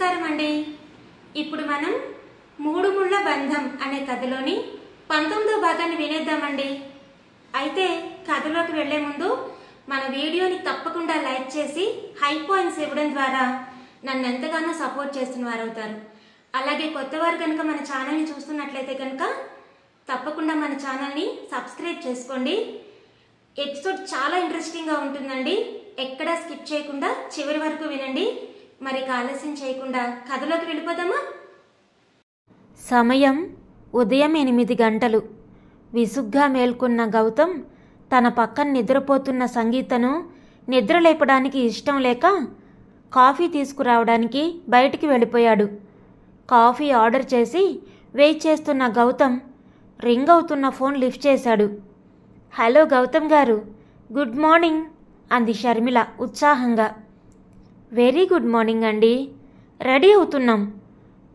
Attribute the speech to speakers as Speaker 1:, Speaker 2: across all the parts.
Speaker 1: నమస్కారం అండి. ఇప్పుడు మనం మూడు ముళ్ళ బంధం అనే కథలోని 19వ భాగాన్ని వినేద్దామండి. అయితే కథలోకి వెళ్లే ముందు మన వీడియోని తప్పకుండా లైక్ చేసి హై పాయింట్స్ ఇవ్వడం ద్వారా నన్ను ఎంతగానో సపోర్ట్ చేస్తున్న వారు అవుతారు. అలాగే కొత్త వారు కనుక మన ఛానల్ని చూస్తున్నట్లయితే కనుక తప్పకుండా మన ఛానల్ని సబ్స్క్రైబ్ చేసుకోండి. ఎపిసోడ్ చాలా ఇంట్రెస్టింగ్గా ఉంటుందండి. ఎక్కడా స్కిప్ చేయకుండా చివరి వరకు వినండి. మరి ఆలస్యం చేయకుండా కథలోకి వెళ్ళిపోదామా?
Speaker 2: సమయం ఉదయం 8 గంటలు. విసుగ్గా మేల్కొన్న గౌతమ్ తన పక్కన నిద్రపోతున్న సంగీతను నిద్రలేపడానికి ఇష్టం లేక కాఫీ తీసుకురావడానికి బయటికి వెళ్ళిపోయాడు. కాఫీ ఆర్డర్ చేసి వెయిట్ చేస్తున్న గౌతమ్ రింగ్ అవుతున్న ఫోన్ లిఫ్ట్ చేశాడు. హలో గౌతమ్ గారు, గుడ్ మార్నింగ్ అంది షర్మిల ఉత్సాహంగా. వెరీ గుడ్ మార్నింగ్ అండి, రెడీ అవుతున్నాం,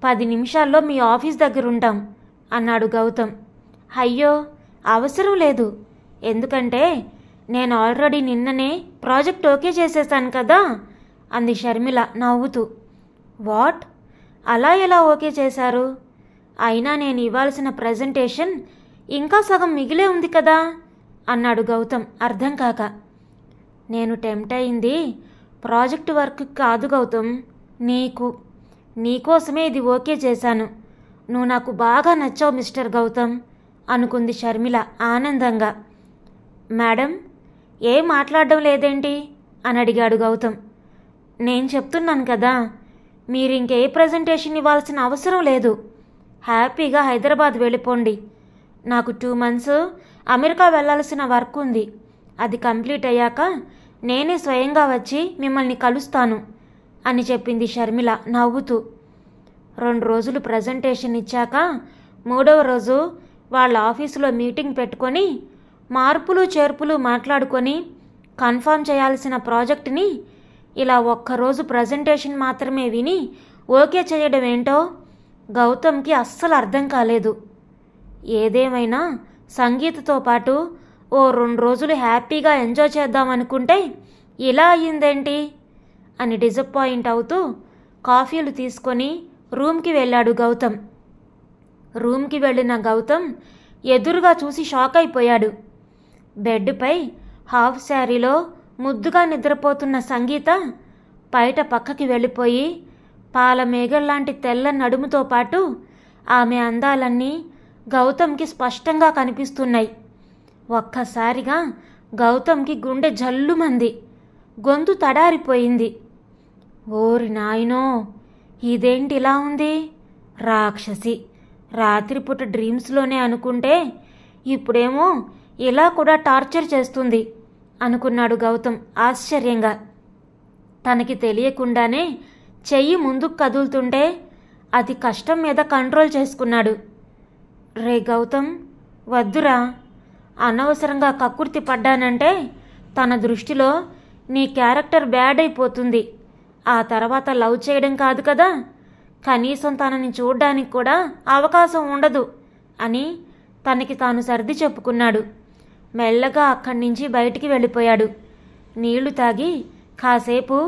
Speaker 2: 10 నిమిషాల్లో మీ ఆఫీస్ దగ్గర ఉంటాం అన్నాడు గౌతమ్. అయ్యో అవసరం లేదు, ఎందుకంటే నేను ఆల్రెడీ నిన్ననే ప్రాజెక్ట్ ఓకే చేసేసాను కదా అంది షర్మిల నవ్వుతూ. వాట్, అలా ఎలా ఓకే చేశారు? అయినా నేను ఇవ్వాల్సిన ప్రజెంటేషన్ ఇంకా సగం మిగిలే ఉంది కదా అన్నాడు గౌతమ్ అర్థం కాక. నేను టెంప్ట్ అయింది ప్రాజెక్ట్ వర్క్ కాదు గౌతమ్, నీకోసమే ఇది ఓకే చేశాను. నువ్వు నాకు బాగా నచ్చావు మిస్టర్ గౌతమ్ అనుకుంది షర్మిల ఆనందంగా. మేడం, ఏం మాట్లాడడం లేదేంటి అని అడిగాడు గౌతమ్. నేను చెప్తున్నాను కదా, మీరు ఇంకే ప్రజెంటేషన్ ఇవ్వాల్సిన అవసరం లేదు. హ్యాపీగా హైదరాబాద్ వెళ్ళిపోండి. నాకు 2 months అమెరికా వెళ్ళాల్సిన వర్క్ ఉంది. అది కంప్లీట్ అయ్యాక నేనే స్వయంగా వచ్చి మిమ్మల్ని కలుస్తాను అని చెప్పింది షర్మిల నవ్వుతూ. 2 రోజులు ప్రజెంటేషన్ ఇచ్చాక 3వ రోజు వాళ్ళ ఆఫీసులో మీటింగ్ పెట్టుకొని మార్పులు చేర్పులు మాట్లాడుకొని కన్ఫర్మ్ చేయాల్సిన ప్రాజెక్ట్ని ఇలా ఒక్కరోజు ప్రజెంటేషన్ మాత్రమే విని ఓకే చేయడం ఏంటో గౌతమ్కి అస్సలు అర్థం కాలేదు. ఏదేమైనా సంగీతతో పాటు ఓ 2 రోజులు హ్యాపీగా ఎంజాయ్ చేద్దామనుకుంటే ఇలా అయ్యిందేంటి అని డిసప్పాయింట్ అవుతూ కాఫీలు తీసుకొని రూమ్కి వెళ్ళాడు గౌతమ్. రూమ్కి వెళ్ళిన గౌతమ్ ఎదురుగా చూసి షాక్ అయిపోయాడు. బెడ్పై హాఫ్ శారీలో ముద్దుగా నిద్రపోతున్న సంగీత బయట పక్కకి వెళ్ళిపోయి పాల మేఘల్లాంటి తెల్ల నడుముతో పాటు ఆమె అందాలన్నీ గౌతమ్కి స్పష్టంగా కనిపిస్తున్నాయి. ఒక్కసారిగా గౌతమ్కి గుండె జల్లుమంది, గొంతు తడారిపోయింది. ఓరి నాయనో, ఇదేంటి ఇలా ఉంది? రాక్షసి, రాత్రిపూట డ్రీమ్స్లోనే అనుకుంటే ఇప్పుడేమో ఇలా కూడా టార్చర్ చేస్తుంది అనుకున్నాడు గౌతమ్ ఆశ్చర్యంగా. తనకి తెలియకుండానే చెయ్యి ముందుకు కదులుతుంటే అది కష్టం మీద కంట్రోల్ చేసుకున్నాడు. రే గౌతమ్, వద్దురా, అనవసరంగా కక్కుర్తి పడ్డానంటే తన దృష్టిలో నీ క్యారెక్టర్ బ్యాడ్ అయిపోతుంది. ఆ తర్వాత లవ్ చేయడం కాదు కదా, కనీసం తనని చూడ్డానికి కూడా అవకాశం ఉండదు అని తనకి తాను సర్ది చెప్పుకున్నాడు. మెల్లగా అక్కడి నుంచి బయటికి వెళ్ళిపోయాడు. నీళ్లు తాగి కాసేపు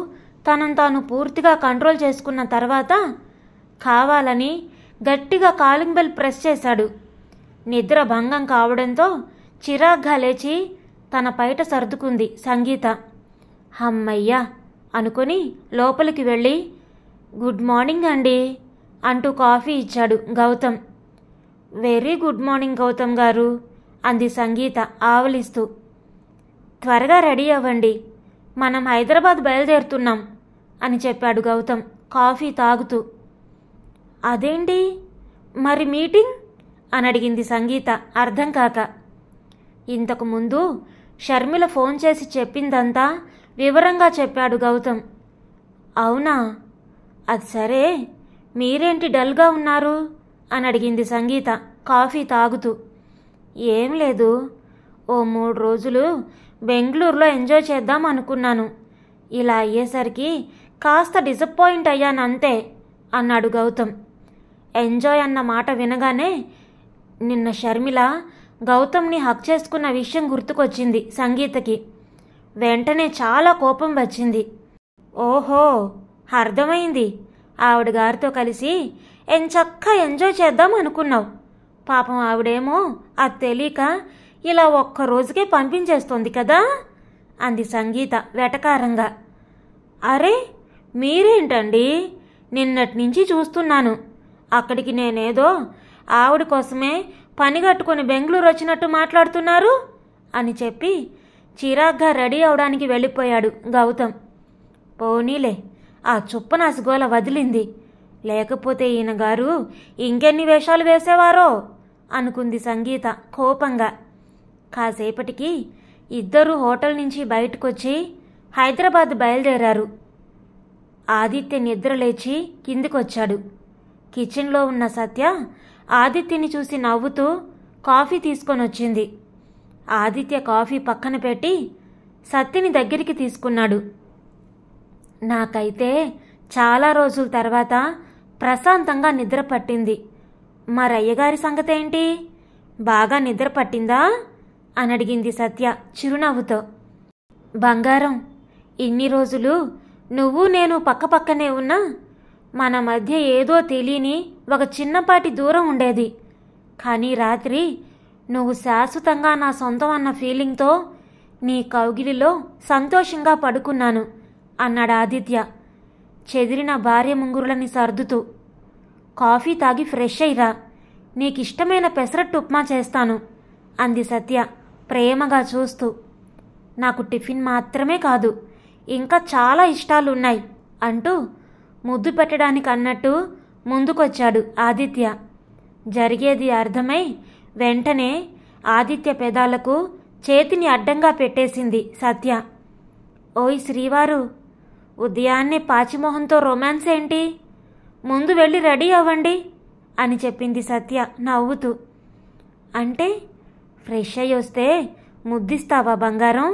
Speaker 2: తనను తాను పూర్తిగా కంట్రోల్ చేసుకున్న తర్వాత కావాలని గట్టిగా కాలింగ్ బెల్ ప్రెస్ చేశాడు. నిద్ర భంగం కావడంతో చిరాగ్గా లేచి తన పైట సర్దుకుంది సంగీత. హమ్మయ్యా అనుకొని లోపలికి వెళ్ళి గుడ్ మార్నింగ్ అండి అంటూ కాఫీ ఇచ్చాడు Gautam. Very good morning Gautam garu అంది సంగీత ఆవలిస్తూ. త్వరగా రెడీ అవ్వండి, మనం హైదరాబాద్ బయలుదేరుతున్నాం అని చెప్పాడు గౌతమ్ కాఫీ తాగుతూ. అదేంటి మరి మీటింగ్ అని అడిగింది సంగీత అర్థం కాక. ఇంతకుముందు షర్మిల ఫోన్ చేసి చెప్పిందంతా వివరంగా చెప్పాడు గౌతమ్. అవునా, అది సరే, మీరేంటి డల్గా ఉన్నారు అని అడిగింది సంగీత కాఫీ తాగుతూ. ఏం లేదు, ఓ 3 రోజులు బెంగళూరులో ఎంజాయ్ చేద్దాం అనుకున్నాను. ఇలా అయ్యేసరికి కాస్త డిసప్పాయింట్ అయ్యాను అంతే అన్నాడు గౌతమ్. ఎంజాయ్ అన్న మాట వినగానే నిన్న షర్మిల గౌతమ్ని హక్ చేసుకున్న విషయం గుర్తుకొచ్చింది సంగీతకి. వెంటనే చాలా కోపం వచ్చింది. ఓహో, అర్థమైంది, ఆవిడ గారితో కలిసి ఎంచక్కా ఎంజాయ్ చేద్దాం అనుకున్నావు. పాపం ఆవిడేమో అది తెలియక ఇలా ఒక్క రోజుకే పంపించేస్తోంది కదా అంది సంగీత వెటకారంగా. అరే మీరేంటండి, నిన్నటి నుంచి చూస్తున్నాను. అక్కడికి నేనేదో ఆవిడ కోసమే పని కట్టుకుని బెంగళూరు వచ్చినట్టు మాట్లాడుతున్నారు అని చెప్పి చిరాగ్గా రెడీ అవడానికి వెళ్ళిపోయాడు గౌతమ్. పోనీలే, ఆ చుప్పనాసిగోల వదిలింది, లేకపోతే ఈయన గారు ఇంకెన్ని వేషాలు వేసేవారో అనుకుంది సంగీత కోపంగా. కాసేపటికి ఇద్దరూ హోటల్ నుంచి బయటకొచ్చి హైదరాబాద్ బయలుదేరారు. ఆదిత్య నిద్రలేచి కిందికొచ్చాడు. కిచెన్లో ఉన్న సత్య ఆదిత్యని చూసి నవ్వుతూ కాఫీ తీసుకొని వచ్చింది. ఆదిత్య కాఫీ పక్కన పెట్టి సత్యని దగ్గరికి తీసుకున్నాడు. నాకైతే చాలా రోజుల తర్వాత ప్రశాంతంగా నిద్ర పట్టింది. మరయ్యగారి సంగతేంటి, బాగా నిద్ర పట్టిందా అని అడిగింది సత్య చిరునవ్వుతో. బంగారం, ఇన్ని రోజులు నువ్వు నేను పక్కపక్కనే ఉన్నా మన మధ్య ఏదో తెలియని ఒక చిన్నపాటి దూరం ఉండేది. కానీ రాత్రి నువ్వు శాశ్వతంగా నా సొంతం అన్న ఫీలింగ్తో నీ కౌగిలిలో సంతోషంగా పడుకున్నాను అన్నాడు ఆదిత్య చెదిరిన భార్య ముంగురులని సర్దుతూ. కాఫీ తాగి ఫ్రెష్ అయ్యిరా, నీకిష్టమైన పెసరట్టు ఉప్మా చేస్తాను అంది సత్య ప్రేమగా చూస్తూ. నాకు టిఫిన్ మాత్రమే కాదు, ఇంకా చాలా ఇష్టాలున్నాయి అంటూ ముద్దు పెట్టడానికి అన్నట్టు ముందుకొచ్చాడు ఆదిత్య. జరిగేది అర్థమై వెంటనే ఆదిత్య పెదాలకు చేతిని అడ్డంగా పెట్టేసింది సత్య. ఓయ్ శ్రీవారు, ఉదయాన్నే పాచిమోహంతో రొమాన్స్ ఏంటి, ముందు వెళ్ళి రెడీ అవ్వండి అని చెప్పింది సత్య నవ్వుతూ. అంటే ఫ్రెష్ అయ్యి వస్తే ముద్దిస్తావా బంగారం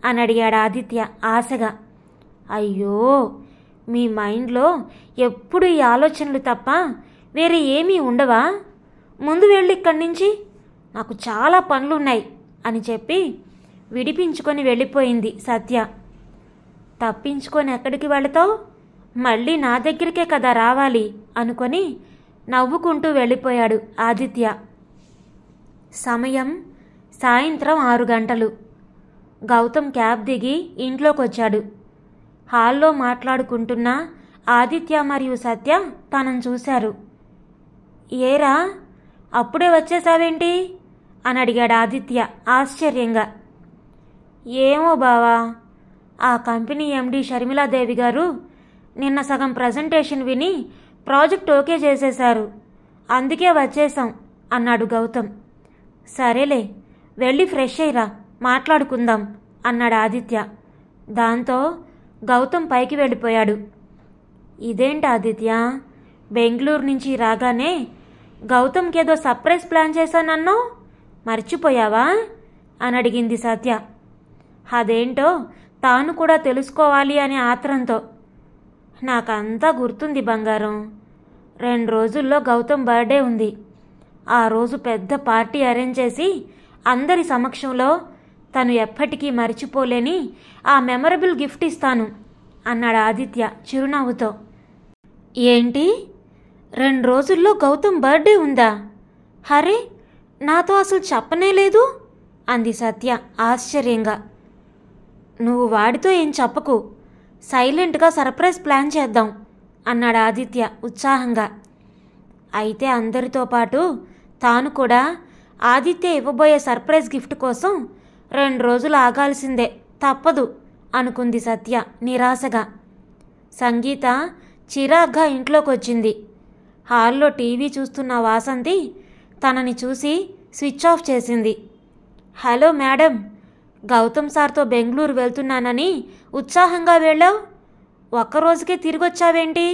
Speaker 2: అని అడిగాడు ఆదిత్య ఆశగా. అయ్యో, మీ మైండ్లో ఎప్పుడు ఈ ఆలోచనలు తప్ప వేరే ఏమీ ఉండవా? ముందు వెళ్ళి ఇక్కడి నుంచి, నాకు చాలా పనులున్నాయి అని చెప్పి విడిపించుకొని వెళ్ళిపోయింది సత్య. తప్పించుకొని ఎక్కడికి వెళతావు, మళ్ళీ నా దగ్గరికే కదా రావాలి అనుకొని నవ్వుకుంటూ వెళ్ళిపోయాడు ఆదిత్య. సమయం సాయంత్రం 6 గంటలు. గౌతమ్ క్యాబ్ దిగి ఇంట్లోకొచ్చాడు. హాల్లో మాట్లాడుకుంటున్న ఆదిత్య మరియు సత్య తనను చూశారు. ఏరా, అప్పుడే వచ్చేసావేంటి అని అడిగాడు ఆదిత్య ఆశ్చర్యంగా. ఏమో బావా, ఆ కంపెనీ ఎండి షర్మిలాదేవి గారు నిన్న సగం ప్రజెంటేషన్ విని ప్రాజెక్ట్ ఓకే చేసేశారు, అందుకే వచ్చేసాం అన్నాడు గౌతమ్. సరేలే, వెళ్ళి ఫ్రెష్ అయ్యిరా, మాట్లాడుకుందాం అన్నాడు ఆదిత్య. దాంతో గౌతమ్ పైకి వెళ్ళిపోయాడు. ఇదేంటి ఆదిత్య, బెంగళూరు నుంచి రాగానే గౌతమ్కేదో సర్ప్రైజ్ ప్లాన్ చేశానన్నో మర్చిపోయావా అని అడిగింది సత్య. అదేంటో తాను కూడా తెలుసుకోవాలి అనే ఆత్రంతో. నాకంతా గుర్తుంది బంగారం, 2 రోజుల్లో గౌతమ్ బర్త్డే ఉంది. ఆ రోజు పెద్ద పార్టీ అరేంజ్ చేసి అందరి సమక్షంలో తను ఎప్పటికీ మర్చిపోలేని ఆ మెమరబుల్ గిఫ్ట్ ఇస్తాను అన్నాడు ఆదిత్య చిరునవ్వుతో. ఏంటి, 2 రోజుల్లో గౌతమ్ బర్త్డే ఉందా? హరే, నాతో అసలు చెప్పనే లేదు అంది సత్య ఆశ్చర్యంగా. నువ్వు వాడితో ఏం చెప్పకు, సైలెంట్గా సర్ప్రైజ్ ప్లాన్ చేద్దాం అన్నాడు ఆదిత్య ఉత్సాహంగా. అయితే అందరితో పాటు తాను కూడా ఆదిత్య ఇవ్వబోయే సర్ప్రైజ్ గిఫ్ట్ కోసం 2 రోజులు ఆగాల్సిందే, తప్పదు అనుకుంది సత్య నిరాశగా. సంగీత చిరాగ్గా ఇంట్లోకొచ్చింది. హాల్లో టీవీ చూస్తున్న వాసంతి తనని చూసి స్విచ్ ఆఫ్ చేసింది. హలో మేడం, గౌతమ్ సార్తో బెంగళూరు వెళ్తున్నానని ఉత్సాహంగా వెళ్ళావు, ఒక్కరోజుకే తిరిగొచ్చావేంటి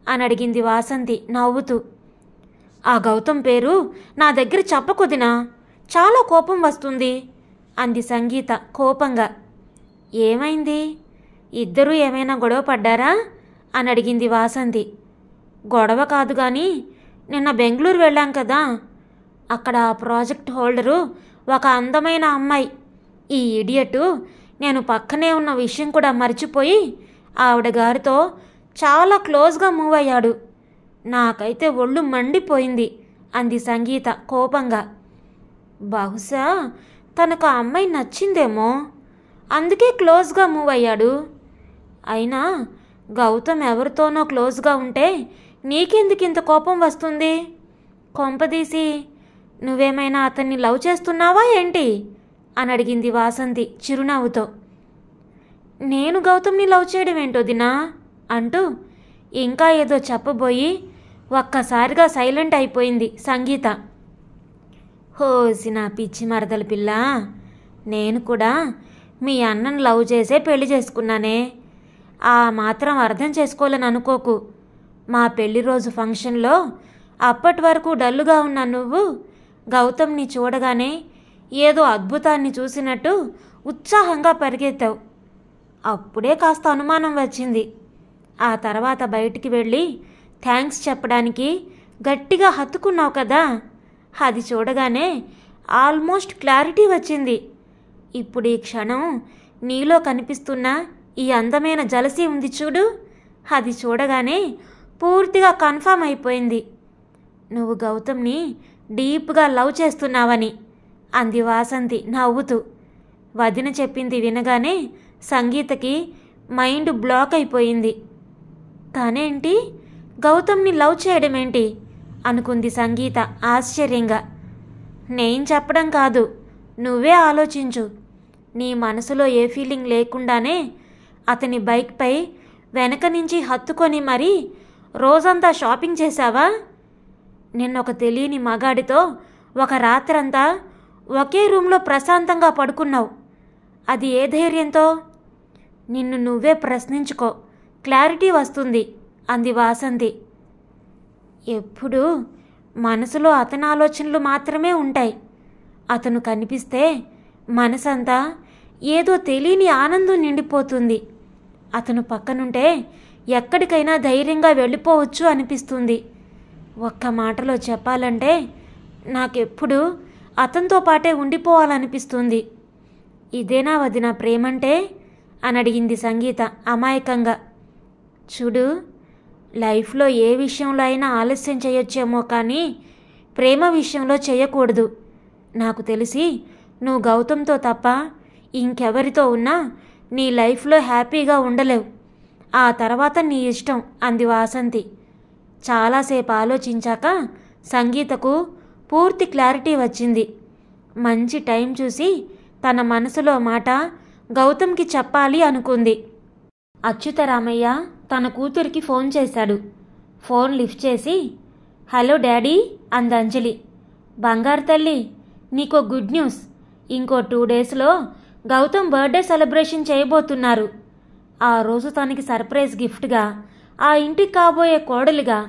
Speaker 2: అని అడిగింది వాసంతి నవ్వుతూ. ఆ గౌతమ్ పేరు నా దగ్గర చెప్పకొదినా, చాలా కోపం వస్తుంది అంది సంగీత కోపంగా. ఏమైంది, ఇద్దరూ ఏమైనా గొడవ పడ్డారా అని అడిగింది వాసంతి. గొడవ కాదు కానీ నిన్న బెంగళూరు వెళ్ళాం కదా, అక్కడ ఆ ప్రాజెక్ట్ హోల్డరు ఒక అందమైన అమ్మాయి. ఈ ఇడియటు నేను పక్కనే ఉన్న విషయం కూడా మర్చిపోయి ఆవిడ గారితో చాలా క్లోజ్గా మూవ్ అయ్యాడు. నాకైతే ఒళ్ళు మండిపోయింది అంది సంగీత కోపంగా. బహుశా తనకు ఆ అమ్మాయి నచ్చిందేమో, అందుకే క్లోజ్గా మూవ్ అయ్యాడు. అయినా గౌతమ్ ఎవరితోనో క్లోజ్గా ఉంటే నీకెందుకు ఇంత కోపం వస్తుంది? కొంపదీసి నువ్వేమైనా అతన్ని లవ్ చేస్తున్నావా ఏంటి అని అడిగింది వాసంతి చిరునవ్వుతో. నేను గౌతమ్ని లవ్ చేయడం ఏంటో దినా అంటూ ఇంకా ఏదో చెప్పబోయి ఒక్కసారిగా సైలెంట్ అయిపోయింది సంగీత. హోసి నా పిచ్చి మరదల పిల్ల, నేను కూడా మీ అన్నను లవ్ చేసే పెళ్లి చేసుకున్నానే. ఆ మాత్రం అర్థం చేసుకోలేని అనుకోకు. మా పెళ్లి రోజు ఫంక్షన్లో అప్పటి వరకు డల్లుగా ఉన్న నువ్వు గౌతమ్ని చూడగానే ఏదో అద్భుతాన్ని చూసినట్టు ఉత్సాహంగా పరిగెత్తావు. అప్పుడే కాస్త అనుమానం వచ్చింది. ఆ తర్వాత బయటికి వెళ్ళి థ్యాంక్స్ చెప్పడానికి గట్టిగా హత్తుకున్నావు కదా, అది చూడగానే ఆల్మోస్ట్ క్లారిటీ వచ్చింది. ఇప్పుడు ఈ క్షణం నీలో కనిపిస్తున్న ఈ అందమైన జలసీ ఉంది చూడు, అది చూడగానే పూర్తిగా కన్ఫర్మ్ అయిపోయింది నువ్వు గౌతమ్ని డీప్గా లవ్ చేస్తున్నావని అంది వాసంతి నవ్వుతూ. వదిన చెప్పింది వినగానే సంగీతకి మైండ్ బ్లాక్ అయిపోయింది. తనేంటి గౌతమ్ని లవ్ చేయడం ఏంటి అనుకుంది సంగీత ఆశ్చర్యంగా. నేను చెప్పడం కాదు, నువ్వే ఆలోచించు. నీ మనసులో ఏ ఫీలింగ్ లేకుండానే అతని బైక్పై వెనక నుంచి హత్తుకొని మరీ రోజంతా షాపింగ్ చేశావా? నిన్నొక తెలియని మగాడితో ఒక రాత్రంతా ఒకే రూమ్లో ప్రశాంతంగా పడుకున్నావు. అది ఏ ధైర్యంతో? నిన్ను నువ్వే ప్రశ్నించుకో, క్లారిటీ వస్తుంది అంది వాసంతి. ఎప్పుడూ మనసులో అతని ఆలోచనలు మాత్రమే ఉంటాయి. అతను కనిపిస్తే మనసంతా ఏదో తెలియని ఆనందం నిండిపోతుంది. అతను పక్కనుంటే ఎక్కడికైనా ధైర్యంగా వెళ్ళిపోవచ్చు అనిపిస్తుంది. ఒక్క మాటలో చెప్పాలంటే నాకెప్పుడు అతనితో పాటే ఉండిపోవాలనిపిస్తుంది. ఇదేనా వదిన ప్రేమంటే అని అడిగింది సంగీత అమాయకంగా. చూడు, లైఫ్లో ఏ విషయంలో అయినా ఆలస్యం చేయొచ్చేమో కానీ ప్రేమ విషయంలో చేయకూడదు. నాకు తెలిసి నువ్వు గౌతమ్తో తప్ప ఇంకెవరితో ఉన్నా నీ లైఫ్లో హ్యాపీగా ఉండలేవు. ఆ తర్వాత నీ ఇష్టం అంది వాసంతి. చాలాసేపు ఆలోచించాక సంగీతకు పూర్తి క్లారిటీ వచ్చింది. మంచి టైం చూసి తన మనసులో మాట గౌతమ్కి చెప్పాలి అనుకుంది. అచ్యుతరామయ్య తన కూతురికి ఫోన్ చేశాడు. ఫోన్ లిఫ్ట్ చేసి, హలో డాడీ అంది అంజలి. బంగారు తల్లి, నీకో గుడ్ న్యూస్. ఇంకో 2 డేస్లో గౌతమ్ బర్త్డే సెలబ్రేషన్ చేయబోతున్నారు. ఆ రోజు తనకి సర్ప్రైజ్ గిఫ్ట్గా ఆ ఇంటికి కాబోయే కోడలిగా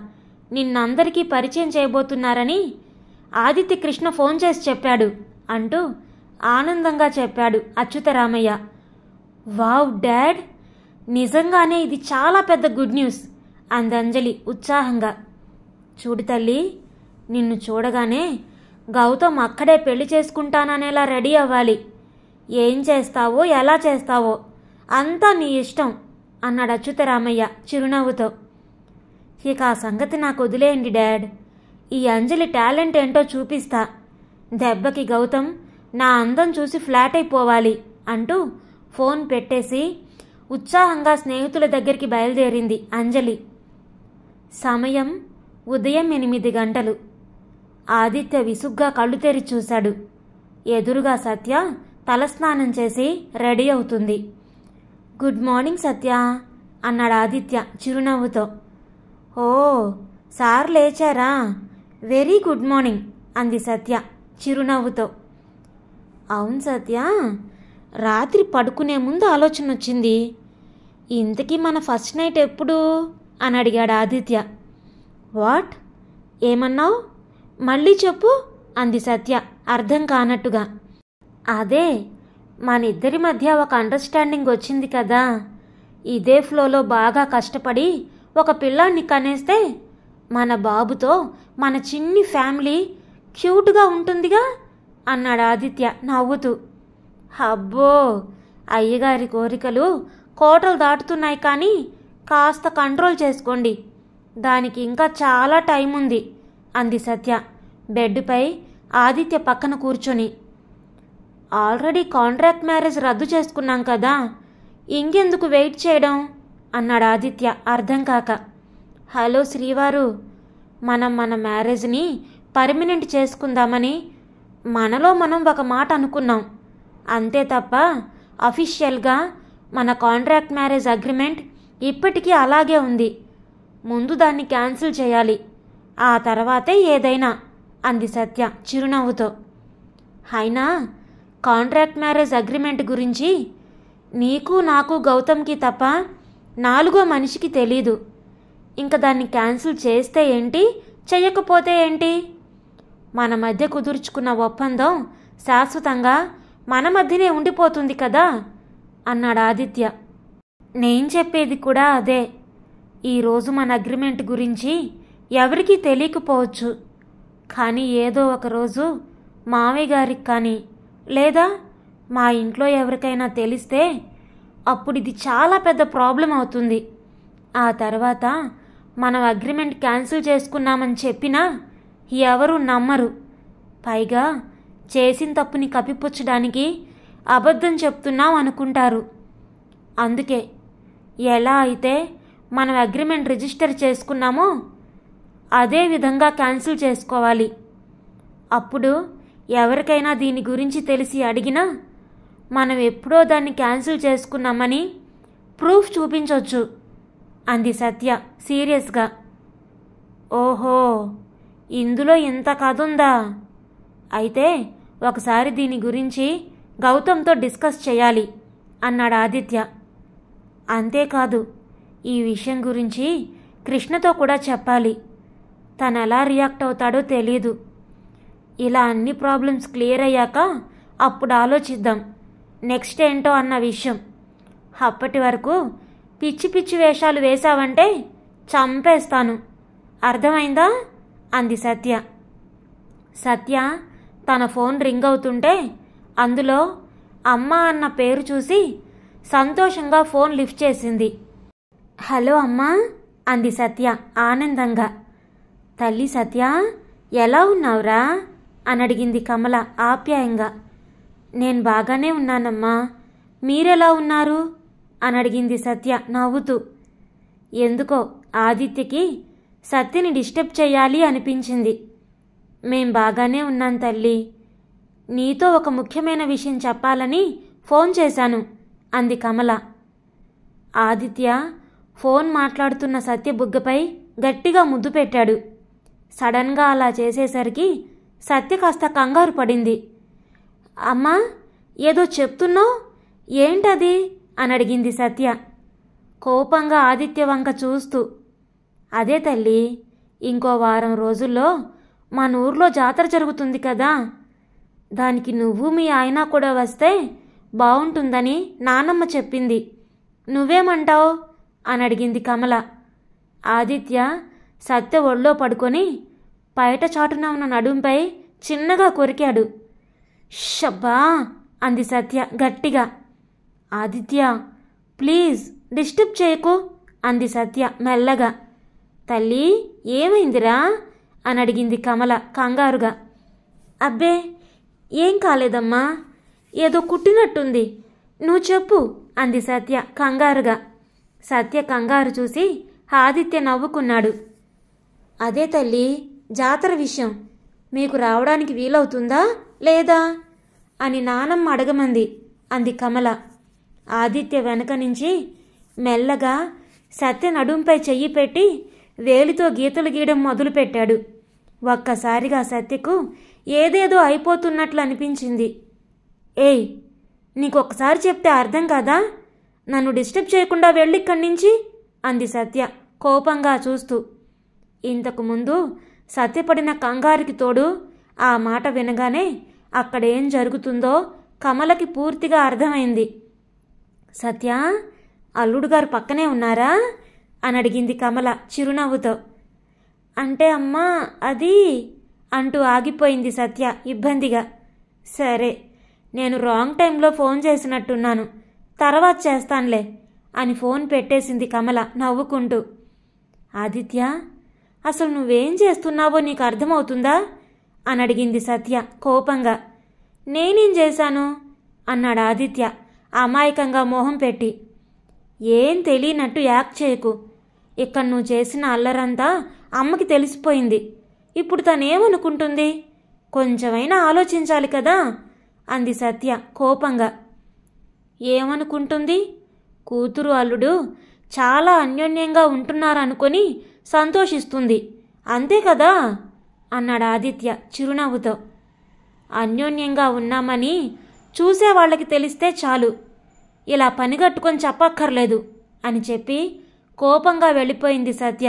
Speaker 2: నిన్నందరికీ పరిచయం చేయబోతున్నారని ఆదిత్య కృష్ణ ఫోన్ చేసి చెప్పాడు అంటూ ఆనందంగా చెప్పాడు అచ్యుతరామయ్య. వావ్ డాడ్, నిజంగానే ఇది చాలా పెద్ద గుడ్ న్యూస్ అంది అంజలి ఉత్సాహంగా. చూడు తల్లి, నిన్ను చూడగానే గౌతమ్ అక్కడే పెళ్లి చేసుకుంటాననేలా రెడీ అవ్వాలి. ఏం చేస్తావో ఎలా చేస్తావో అంతా నీ ఇష్టం అన్నాడు అచ్యుతరామయ్య చిరునవ్వుతో. ఇక ఆ సంగతి నాకు వదిలేయండి డాడ్. ఈ అంజలి టాలెంట్ ఏంటో చూపిస్తా. దెబ్బకి గౌతమ్ నా అందం చూసి ఫ్లాట్ అయిపోవాలి అంటూ ఫోన్ పెట్టేసి ఉత్సాహంగా స్నేహితుల దగ్గరికి బయలుదేరింది అంజలి. సమయం ఉదయం 8 గంటలు. ఆదిత్య విసుగ్గా కళ్ళు తెరి చూశాడు. ఎదురుగా సత్య తలస్నానం చేసి రెడీ అవుతుంది. గుడ్ మార్నింగ్ సత్య అన్నాడు ఆదిత్య చిరునవ్వుతో. ఓ, సార్ లేచారా? వెరీ గుడ్ మార్నింగ్ అంది సత్య చిరునవ్వుతో. అవును సత్య, రాత్రి పడుకునే ముందు ఆలోచన వచ్చింది. ఇంతకీ మన ఫస్ట్ నైట్ ఎప్పుడు అని అడిగాడు ఆదిత్య. వాట్, ఏమన్నావు? మళ్ళీ చెప్పు అంది సత్య అర్థం కానట్టుగా. అదే, మన ఇద్దరి మధ్య ఒక అండర్స్టాండింగ్ వచ్చింది కదా. ఇదే ఫ్లోలో బాగా కష్టపడి ఒక పిల్లాన్ని కనేస్తే మన బాబుతో మన చిన్ని ఫ్యామిలీ క్యూట్గా ఉంటుందిగా అన్నాడు ఆదిత్య నవ్వుతూ. అబ్బో, అయ్యగారి కోరికలు కోటలు దాటుతున్నాయి కానీ కాస్త కంట్రోల్ చేసుకోండి. దానికి ఇంకా చాలా టైం ఉంది అంది సత్య బెడ్పై ఆదిత్య పక్కన కూర్చొని. ఆల్రెడీ కాంట్రాక్ట్ మ్యారేజ్ రద్దు చేసుకున్నాం కదా, ఇంకెందుకు వెయిట్ చేయడం అన్నాడు ఆదిత్య అర్థం కాక. హలో శ్రీవారు, మనం మన మ్యారేజ్ని పర్మనెంట్ చేసుకుందామని మనలో మనం ఒక మాట అనుకున్నాం, అంతే తప్ప అఫీషియల్గా మన కాంట్రాక్ట్ మ్యారేజ్ అగ్రిమెంట్ ఇప్పటికీ అలాగే ఉంది. ముందు దాన్ని క్యాన్సిల్ చేయాలి, ఆ తర్వాతే ఏదైనా అంది సత్య చిరునవ్వుతో. అయినా కాంట్రాక్ట్ మ్యారేజ్ అగ్రిమెంట్ గురించి నీకు నాకు గౌతమ్కి తప్ప 4వ మనిషికి తెలీదు. ఇంకా దాన్ని క్యాన్సిల్ చేస్తే ఏంటి, చెయ్యకపోతే ఏంటి? మన మధ్య కుదుర్చుకున్న ఒప్పందం శాశ్వతంగా మన మధ్యనే ఉండిపోతుంది కదా అన్నాడు ఆదిత్య. నేను చెప్పేది కూడా అదే. ఈరోజు మన అగ్రిమెంట్ గురించి ఎవరికీ తెలియకపోవచ్చు, కానీ ఏదో ఒకరోజు మావయ్య గారికి కానీ లేదా మా ఇంట్లో ఎవరికైనా తెలిస్తే అప్పుడు ఇది చాలా పెద్ద ప్రాబ్లం అవుతుంది. ఆ తర్వాత మనం అగ్రిమెంట్ క్యాన్సిల్ చేసుకున్నామని చెప్పినా ఎవరూ నమ్మరు. పైగా చేసిన తప్పుని కప్పిపుచ్చడానికి అబద్ధం చెప్తున్నాం అనుకుంటారు. అందుకే ఎలా అయితే మనం అగ్రిమెంట్ రిజిస్టర్ చేసుకున్నామో అదే విధంగా క్యాన్సిల్ చేసుకోవాలి. అప్పుడు ఎవరికైనా దీని గురించి తెలిసి అడిగినా మనం ఎప్పుడో దాన్ని క్యాన్సిల్ చేసుకున్నామని ప్రూఫ్ చూపించవచ్చు అంది సత్య సీరియస్గా. ఓహో, ఇందులో ఇంత కథ ఉందా? అయితే ఒకసారి దీని గురించి గౌతమ్తో డిస్కస్ చేయాలి అన్నాడు ఆదిత్య. అంతేకాదు, ఈ విషయం గురించి కృష్ణతో కూడా చెప్పాలి. తను ఎలా రియాక్ట్ అవుతాడో తెలీదు. ఇలా అన్ని ప్రాబ్లమ్స్ క్లియర్ అయ్యాక అప్పుడు ఆలోచిద్దాం నెక్స్ట్ ఏంటో అన్న విషయం. అప్పటి వరకు పిచ్చి పిచ్చి వేషాలు వేశావంటే చంపేస్తాను, అర్థమైందా అంది సత్య. సత్య తన ఫోన్ రింగ్ అవుతుంటే అందులో అమ్మ అన్న పేరు చూసి సంతోషంగా ఫోన్ లిఫ్ట్ చేసింది. హలో అమ్మా అంది సత్య ఆనందంగా. తల్లి సత్య, ఎలా ఉన్నావురా అని అడిగింది కమల ఆప్యాయంగా. నేను బాగానే ఉన్నానమ్మా, మీరెలా ఉన్నారు అని అడిగింది సత్య నవ్వుతూ. ఎందుకో ఆదిత్యకి సత్యని డిస్టర్బ్ చేయాలి అనిపించింది. మేం బాగానే ఉన్నాం తల్లి, నీతో ఒక ముఖ్యమైన విషయం చెప్పాలని ఫోన్ చేశాను అంది కమల. ఆదిత్య ఫోన్ మాట్లాడుతున్న సత్య బుగ్గపై గట్టిగా ముద్దు పెట్టాడు. సడన్గా అలా చేసేసరికి సత్య కాస్త కంగారు పడింది. అమ్మా, ఏదో చెప్తున్నావు, ఏంటది అని అడిగింది సత్య కోపంగా ఆదిత్య వంక చూస్తూ. అదే తల్లి, ఇంకో వారం రోజుల్లో మన ఊర్లో జాతర జరుగుతుంది కదా, దానికి నువ్వు మీ ఆయన కూడా వస్తే బాగుంటుందని నానమ్మ చెప్పింది. నువ్వేమంటావు అని అడిగింది కమల. ఆదిత్య సత్య ఒళ్ళో పడుకొని బయట చాటున ఉన్న నడుంపై చిన్నగా కొరికాడు. షబ్బా అంది సత్య గట్టిగా. ఆదిత్య ప్లీజ్ డిస్టర్బ్ చేయకు అంది సత్య మెల్లగా. తల్లి, ఏమైందిరా అని అడిగింది కమల కంగారుగా. అబ్బే ఏం కాలేదమ్మా, ఏదో కుట్టినట్టుంది, నువ్వు చెప్పు అంది సత్య కంగారుగా. సత్య కంగారు చూసి ఆదిత్య నవ్వుకున్నాడు. అదే తల్లి, జాతర విషయం మీకు రావడానికి వీలవుతుందా లేదా అని నానమ్మ అడగమంది అంది కమల. ఆదిత్య వెనక నుంచి మెల్లగా సత్య నడుంపై చెయ్యి పెట్టి వేలితో గీతలు గీయడం మొదలుపెట్టాడు. ఒక్కసారిగా సత్యకు ఏదేదో అయిపోతున్నట్లు అనిపించింది. ఏయ్, నీకొక్కసారి చెప్తే అర్థం కాదా? నన్ను డిస్టర్బ్ చేయకుండా వెళ్ళిక్కడి నుంచి అంది సత్య కోపంగా చూస్తూ. ఇంతకుముందు సత్యపడిన కంగారుకి తోడు ఆ మాట వినగానే అక్కడేం జరుగుతుందో కమలకి పూర్తిగా అర్థమైంది. సత్య, అల్లుడుగారు పక్కనే ఉన్నారా అని అడిగింది కమల చిరునవ్వుతో. అంటే అమ్మా అది అంటూ ఆగిపోయింది సత్య ఇబ్బందిగా. సరే, నేను రాంగ్ టైంలో ఫోన్ చేసినట్టున్నాను, తర్వాత చేస్తానులే అని ఫోన్ పెట్టేసింది కమల నవ్వుకుంటూ. ఆదిత్య, అసలు నువ్వేం చేస్తున్నావో నీకు అర్థమవుతుందా అని అడిగింది సత్య కోపంగా. నేనేం చేశాను అన్నాడు ఆదిత్య అమాయకంగా మొహం పెట్టి. ఏం తెలియనట్టు యాక్ట్ చేయకు. ఇక్కడ నువ్వు చేసిన అల్లరంతా అమ్మకి తెలిసిపోయింది. ఇప్పుడు తనేమనుకుంటుంది? కొంచెమైనా ఆలోచించాలి కదా అంది సత్య కోపంగా. ఏమనుకుంటుంది? కూతురు అల్లుడు చాలా అన్యోన్యంగా ఉంటున్నారనుకొని సంతోషిస్తుంది, అంతే కదా అన్నాడు ఆదిత్య చిరునవ్వుతో. అన్యోన్యంగా ఉన్నామని చూసేవాళ్ళకి తెలిస్తే చాలు, ఇలా పనిగట్టుకొని చెప్పక్కర్లేదు అని చెప్పి కోపంగా వెళ్ళిపోయింది సత్య.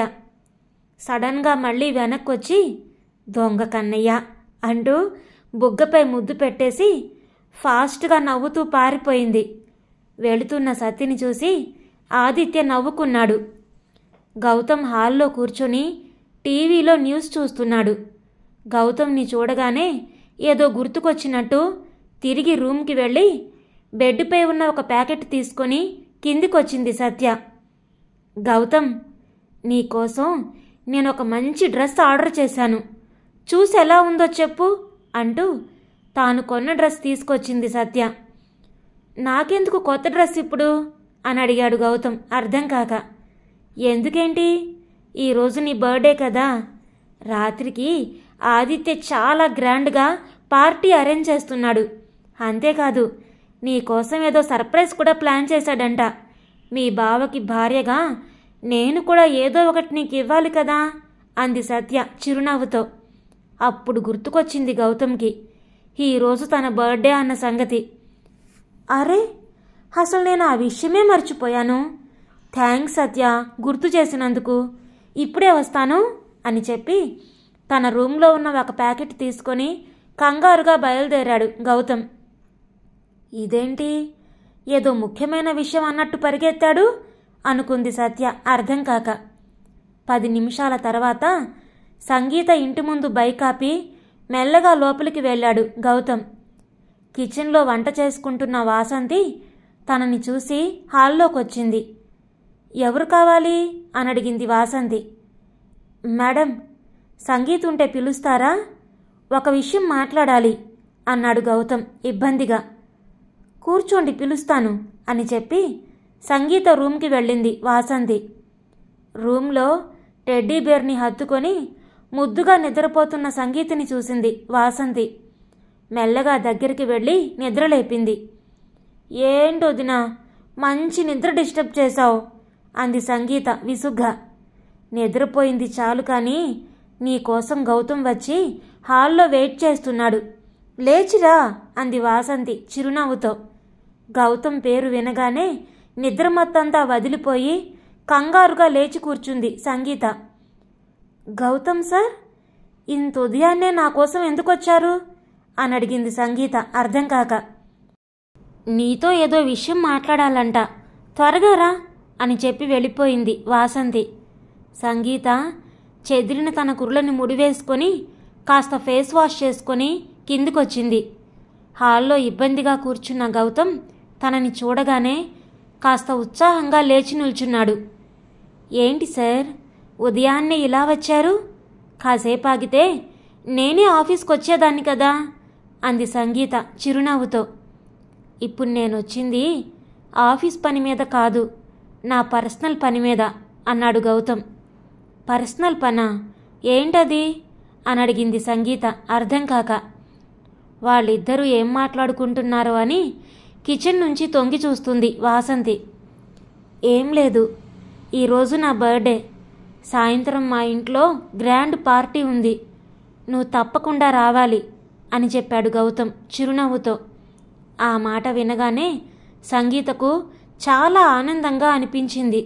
Speaker 2: సడన్గా మళ్ళీ వెనక్కొచ్చి దొంగ కన్నయ్య అంటూ బుగ్గపై ముద్దు పెట్టేసి ఫాస్ట్గా నవ్వుతూ పారిపోయింది. వెళుతున్న సత్యని చూసి ఆదిత్య నవ్వుకున్నాడు. గౌతమ్ హాల్లో కూర్చొని టీవీలో న్యూస్ చూస్తున్నాడు. గౌతమ్ని చూడగానే ఏదో గుర్తుకొచ్చినట్టు తిరిగి రూమ్కి వెళ్ళి బెడ్పై ఉన్న ఒక ప్యాకెట్ తీసుకొని కిందికొచ్చింది సత్య. గౌతమ్, నీకోసం నేను ఒక మంచి డ్రెస్ ఆర్డర్ చేశాను, చూసి ఎలా ఉందో చెప్పు అంటూ తాను కొన్న డ్రెస్ తీసుకొచ్చింది సత్య. నాకెందుకు కొత్త డ్రెస్ ఇప్పుడు అని అడిగాడు గౌతమ్ అర్థం కాక. ఎందుకేంటి, ఈరోజు నీ బర్త్డే కదా, రాత్రికి ఆదిత్య చాలా గ్రాండ్గా పార్టీ అరేంజ్ చేస్తున్నాడు. అంతేకాదు నీకోసం ఏదో సర్ప్రైజ్ కూడా ప్లాన్ చేశాడంట. మీ బావకి భార్యగా నేను కూడా ఏదో ఒకటి నీకు ఇవ్వాలి కదా అంది సత్య చిరునవ్వుతో. అప్పుడు గుర్తుకొచ్చింది గౌతమ్కి ఈరోజు తన బర్త్డే అన్న సంగతి. అరే, అసలు నేను ఆ విషయమే మర్చిపోయాను. థ్యాంక్స్ సత్య, గుర్తు చేసినందుకు. ఇప్పుడే వస్తాను అని చెప్పి తన రూమ్లో ఉన్న ఒక ప్యాకెట్ తీసుకొని కంగారుగా బయలుదేరాడు గౌతమ్. ఇదేంటి, ఏదో ముఖ్యమైన విషయం అన్నట్టు పరిగెత్తాడు అనుకుంది సత్య అర్థం కాక. 10 నిమిషాల తర్వాత సంగీత ఇంటి ముందు బైక్ ఆపి మెల్లగా లోపలికి వెళ్ళాడు గౌతమ్. కిచెన్లో వంట చేసుకుంటున్న వాసంతి తనని చూసి హాల్లోకొచ్చింది. ఎవరు కావాలి అని అడిగింది వాసంతి. మేడం, సంగీత్ ఉంటే పిలుస్తారా? ఒక విషయం మాట్లాడాలి అన్నాడు గౌతమ్ ఇబ్బందిగా. కూర్చోండి, పిలుస్తాను అని చెప్పి సంగీత రూమ్కి వెళ్ళింది వాసంతి. రూమ్లో టెడ్డీ బేర్ని హత్తుకొని ముద్దుగా నిద్రపోతున్న సంగీతని చూసింది వాసంతి. మెల్లగా దగ్గరికి వెళ్ళి నిద్రలేపింది. ఏంటొదినా, మంచి నిద్ర డిస్టర్బ్ చేశావు అంది సంగీత విసుగ్గా. నిద్రపోయింది చాలు కానీ నీకోసం గౌతమ్ వచ్చి హాల్లో వెయిట్ చేస్తున్నాడు, లేచిరా అంది వాసంతి చిరునవ్వుతో. గౌతమ్ పేరు వినగానే నిద్ర మొత్తంతా వదిలిపోయి కంగారుగా లేచి కూర్చుంది సంగీత. గౌతమ్ సార్, ఇంత ఉదయాన్నే నా కోసం ఎందుకొచ్చారు అని అడిగింది సంగీత అర్థం కాక. నీతో ఏదో విషయం మాట్లాడాలంట, త్వరగా రా అని చెప్పి వెళ్ళిపోయింది వాసంతి. సంగీత చెదిరిన తన కుర్రలని ముడివేసుకొని కాస్త ఫేస్ వాష్ చేసుకొని కిందికొచ్చింది. హాల్లో ఇబ్బందిగా కూర్చున్న గౌతమ్ తనని చూడగానే కాస్త ఉత్సాహంగా లేచి నిల్చున్నాడు. ఏంటి సార్, ఉదయాన్నే ఇలా వచ్చారు? కాసేపు ఆగితే నేనే ఆఫీస్కి వచ్చేదాన్ని కదా అంది సంగీత చిరునవ్వుతో. ఇప్పుడు నేనొచ్చింది ఆఫీస్ పని మీద కాదు, నా పర్సనల్ పని మీద అన్నాడు గౌతమ్. పర్సనల్ పనా? ఏంటది అని అడిగింది సంగీత అర్థం కాక. వాళ్ళిద్దరూ ఏం మాట్లాడుకుంటున్నారో అని కిచెన్ నుంచి తొంగి చూస్తుంది వాసంతి. ఏం లేదు, ఈరోజు నా బర్త్డే, సాయంత్రం మా ఇంట్లో గ్రాండ్ పార్టీ ఉంది, నువ్వు తప్పకుండా రావాలి అని చెప్పాడు గౌతమ్ చిరునవ్వుతో. ఆ మాట వినగానే సంగీతకు చాలా ఆనందంగా అనిపించింది.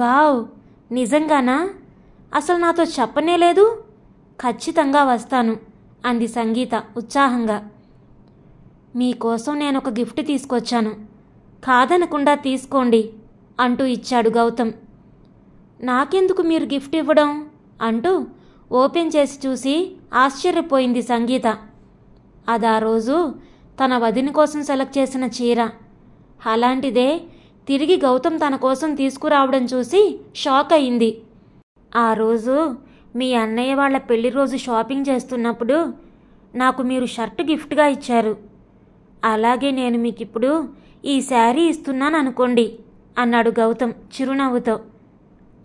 Speaker 2: వావ్, నిజంగానా? అసలు నాతో చెప్పనే లేదు. ఖచ్చితంగా వస్తాను అంది సంగీత ఉత్సాహంగా. మీకోసం నేను ఒక గిఫ్ట్ తీసుకొచ్చాను, కాదనకుండా తీసుకోండి అంటూ ఇచ్చాడు గౌతమ్. నాకెందుకు మీరు గిఫ్ట్ ఇవ్వడం అంటూ ఓపెన్ చేసి చూసి ఆశ్చర్యపోయింది సంగీత. అది ఆ రోజు తన వదిన కోసం సెలెక్ట్ చేసిన చీర. అలాంటిదే తిరిగి గౌతమ్ తన కోసం తీసుకురావడం చూసి షాక్ అయింది. ఆ రోజు మీ అన్నయ్య వాళ్ళ పెళ్లి రోజు షాపింగ్ చేస్తున్నప్పుడు నాకు మీరు షర్ట్ గిఫ్ట్గా ఇచ్చారు. అలాగే నేను మీకు ఇప్పుడు ఈ శారీ ఇస్తున్నాను అనుకోండి అన్నాడు గౌతమ్ చిరునవ్వుతో.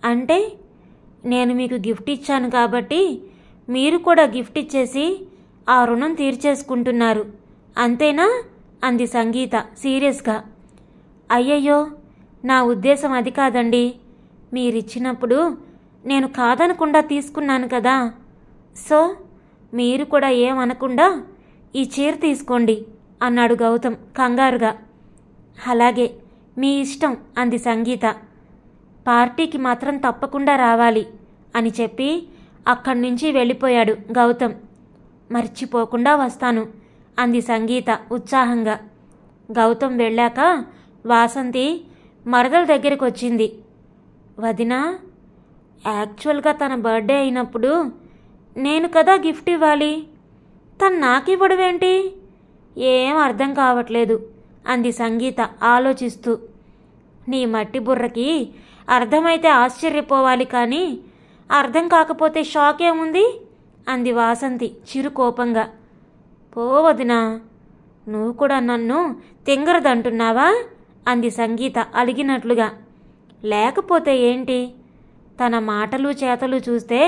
Speaker 2: అంటే నేను మీకు గిఫ్ట్ ఇచ్చాను కాబట్టి మీరు కూడా గిఫ్ట్ ఇచ్చేసి ఆ రుణం తీర్చేసుకుంటున్నారు అంతేనా అంది సంగీత సీరియస్గా. అయ్యయ్యో, నా ఉద్దేశం అది కాదండి. మీరిచ్చినప్పుడు నేను కాదనకుండా తీసుకున్నాను కదా. సో మీరు కూడా ఏమనకుండా ఈ చీర తీసుకోండి అన్నాడు గౌతమ్ కంగారుగా. అలాగే, మీ ఇష్టం అంది సంగీత. పార్టీకి మాత్రం తప్పకుండా రావాలి అని చెప్పి అక్కడి నుంచి వెళ్ళిపోయాడు గౌతమ్. మర్చిపోకుండా వస్తాను అంది సంగీత ఉత్సాహంగా. గౌతమ్ వెళ్ళాక వాసంతి మరదల దగ్గరికి వచ్చింది. వదినా, యాక్చువల్గా తన బర్త్డే అయినప్పుడు నేను కదా గిఫ్ట్ ఇవ్వాలి, తను నాకు ఇవ్వడమేంటి? ఏం అర్థం కావట్లేదు అంది సంగీత ఆలోచిస్తూ. నీ మట్టి బుర్రకి అర్థమైతే ఆశ్చర్యపోవాలి కానీ అర్థం కాకపోతే షాక్ ఏముంది అంది వాసంతి చిరుకోపంగా. పో వదినా, నువ్వు కూడా నన్ను తింగరదంటున్నావా అంది సంగీత అలిగినట్లుగా. లేకపోతే ఏంటి, తన మాటలు చేతలు చూస్తే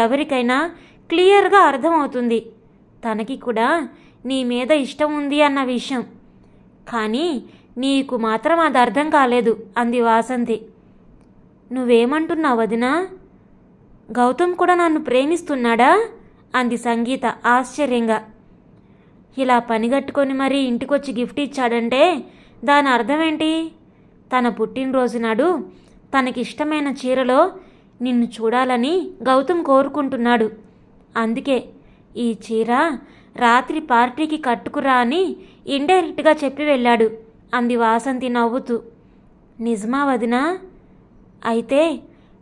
Speaker 2: ఎవరికైనా క్లియర్గా అర్థమవుతుంది తనకి కూడా నీ మీద ఇష్టం ఉంది అన్న విషయం. కానీ నీకు మాత్రం అది అర్థం కాలేదు అంది వాసంతి. నువ్వేమంటున్నావు వదినా? గౌతమ్ కూడా నన్ను ప్రేమిస్తున్నాడా అంది సంగీత ఆశ్చర్యంగా. ఇలా పనిగట్టుకొని మరీ ఇంటికొచ్చి గిఫ్ట్ ఇచ్చాడంటే దాని అర్థమేంటి? తన పుట్టినరోజు నాడు తనకిష్టమైన చీరలో నిన్ను చూడాలని గౌతమ్ కోరుకుంటున్నాడు. అందుకే ఈ చీర రాత్రి పార్టీకి కట్టుకురా అని ఇండైరెక్ట్గా చెప్పి వెళ్ళాడు అంది వాసంతి నవ్వుతూ. నిజమా వదినా? అయితే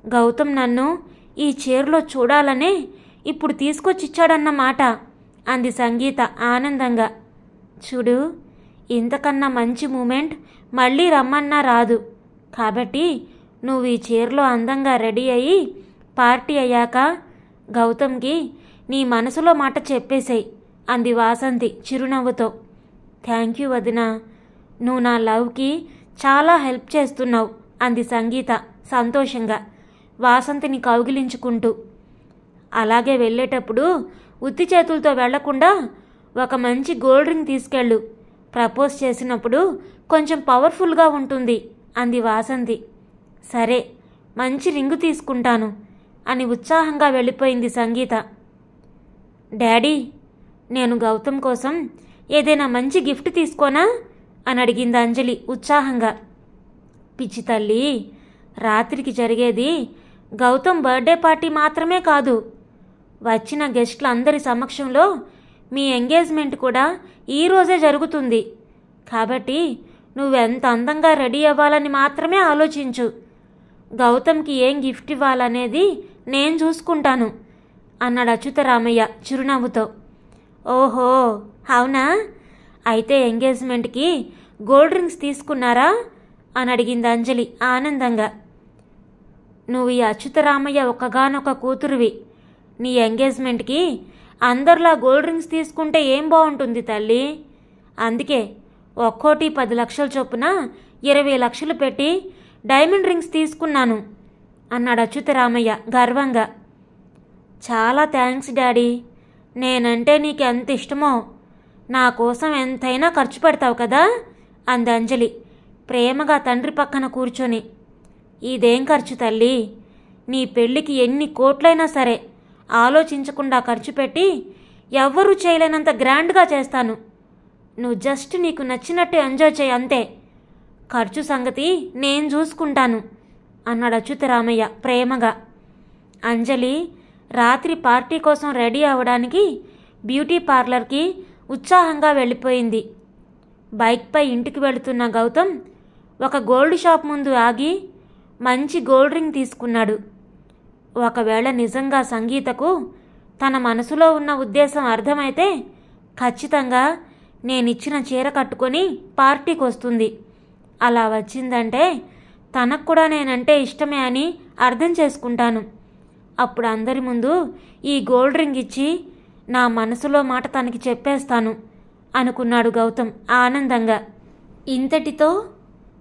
Speaker 2: గౌతమ్ నన్ను ఈ చీరలో చూడాలనే ఇప్పుడు తీసుకొచ్చిచ్చాడన్నమాట అంది సంగీత ఆనందంగా. చూడు, ఇంతకన్నా మంచి మూమెంట్ మళ్ళీ రమ్మన్నా రాదు. కాబట్టి నువ్వు ఈ చీరలో అందంగా రెడీ అయ్యి పార్టీ అయ్యాక గౌతమ్కి నీ మనసులో మాట చెప్పేసేయ్ అంది వాసంతి చిరునవ్వుతో. థ్యాంక్ యూ వదినా, నువ్వు నా లవ్కి చాలా హెల్ప్ చేస్తున్నావు అంది సంగీత సంతోషంగా వాసంతిని కౌగిలించుకుంటూ. అలాగే వెళ్ళేటప్పుడు ఉత్తి చేతులతో వెళ్లకుండా ఒక మంచి గోల్డ్ రింగ్ తీసుకెళ్ళు. ప్రపోజ్ చేసినప్పుడు కొంచెం పవర్ఫుల్గా ఉంటుంది అంది వాసంతి. సరే, మంచి రింగు తీసుకుంటాను అని ఉత్సాహంగా వెళ్ళిపోయింది సంగీత. డాడీ, నేను గౌతమ్ కోసం ఏదైనా మంచి గిఫ్ట్ తీసుకోనా అని అడిగింది అంజలి ఉత్సాహంగా. పిచ్చి తల్లి, రాత్రికి జరిగేది గౌతమ్ బర్త్డే పార్టీ మాత్రమే కాదు, వచ్చిన గెస్ట్లందరి సమక్షంలో మీ ఎంగేజ్మెంట్ కూడా ఈరోజే జరుగుతుంది. కాబట్టి నువ్వెంత అందంగా రెడీ అవ్వాలని మాత్రమే ఆలోచించు. గౌతమ్కి ఏం గిఫ్ట్ ఇవ్వాలనేది నేను చూసుకుంటాను అన్నాడు అచ్యుతరామయ్య చిరునవ్వుతో. ఓహో, అవునా? అయితే ఎంగేజ్మెంట్కి గోల్డ్ రింగ్స్ తీసుకున్నారా అని అడిగింది అంజలి ఆనందంగా. నువ్వు ఈ అచ్యుతరామయ్య ఒక్కగానొక్క కూతురువి. నీ ఎంగేజ్మెంట్కి అందరిలా గోల్డ్ రింగ్స్ తీసుకుంటే ఏం బాగుంటుంది తల్లి. అందుకే ఒక్కోటి 10 లక్షల చొప్పున 20 లక్షలు పెట్టి డైమండ్ రింగ్స్ తీసుకున్నాను అన్నాడు అచ్యుతరామయ్య గర్వంగా. చాలా థ్యాంక్స్ డాడీ, నేనంటే నీకు ఎంత ఇష్టమో. నా కోసం ఎంతైనా ఖర్చు పెడతావు కదా అంది అంజలి ప్రేమగా తండ్రి పక్కన కూర్చొని. ఇదేం ఖర్చు తల్లి, నీ పెళ్ళికి ఎన్ని కోట్లైనా సరే ఆలోచించకుండా ఖర్చు పెట్టి ఎవ్వరూ చేయలేనంత గ్రాండ్గా చేస్తాను. నువ్వు జస్ట్ నీకు నచ్చినట్టు ఎంజాయ్ చేయి అంతే. ఖర్చు సంగతి నేను చూసుకుంటాను అన్నాడు అచ్యుతరామయ్య ప్రేమగా. అంజలి రాత్రి పార్టీ కోసం రెడీ అవ్వడానికి బ్యూటీ పార్లర్కి ఉత్సాహంగా వెళ్ళిపోయింది. బైక్పై ఇంటికి వెళుతున్న గౌతమ్ ఒక గోల్డ్ షాప్ ముందు ఆగి మంచి గోల్డ్ రింగ్ తీసుకున్నాడు. ఒకవేళ నిజంగా సంగీతకు తన మనసులో ఉన్న ఉద్దేశం అర్థమైతే ఖచ్చితంగా నేనిచ్చిన చీర కట్టుకొని పార్టీకి వస్తుంది. అలా వచ్చిందంటే తనకు కూడా నేనంటే ఇష్టమే అని అర్థం చేసుకుంటాను. అప్పుడు అందరి ముందు ఈ గోల్డ్ రింగ్ ఇచ్చి నా మనసులో మాట తనకి చెప్పేస్తాను అనుకున్నాడు గౌతమ్ ఆనందంగా. ఇంతటితో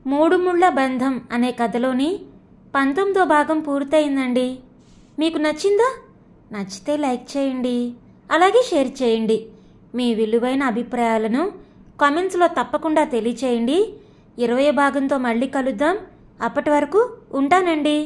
Speaker 2: మూడు ముళ్ళ బంధం అనే కథలోని 19వ భాగం పూర్తయిందండి. మీకు నచ్చిందా? నచ్చితే లైక్ చేయండి, అలాగే షేర్ చేయండి. మీ విలువైన అభిప్రాయాలను కామెంట్స్లో తప్పకుండా తెలియచేయండి. 20వ భాగంతో మళ్ళీ కలుద్దాం. అప్పటి వరకు ఉంటానండి.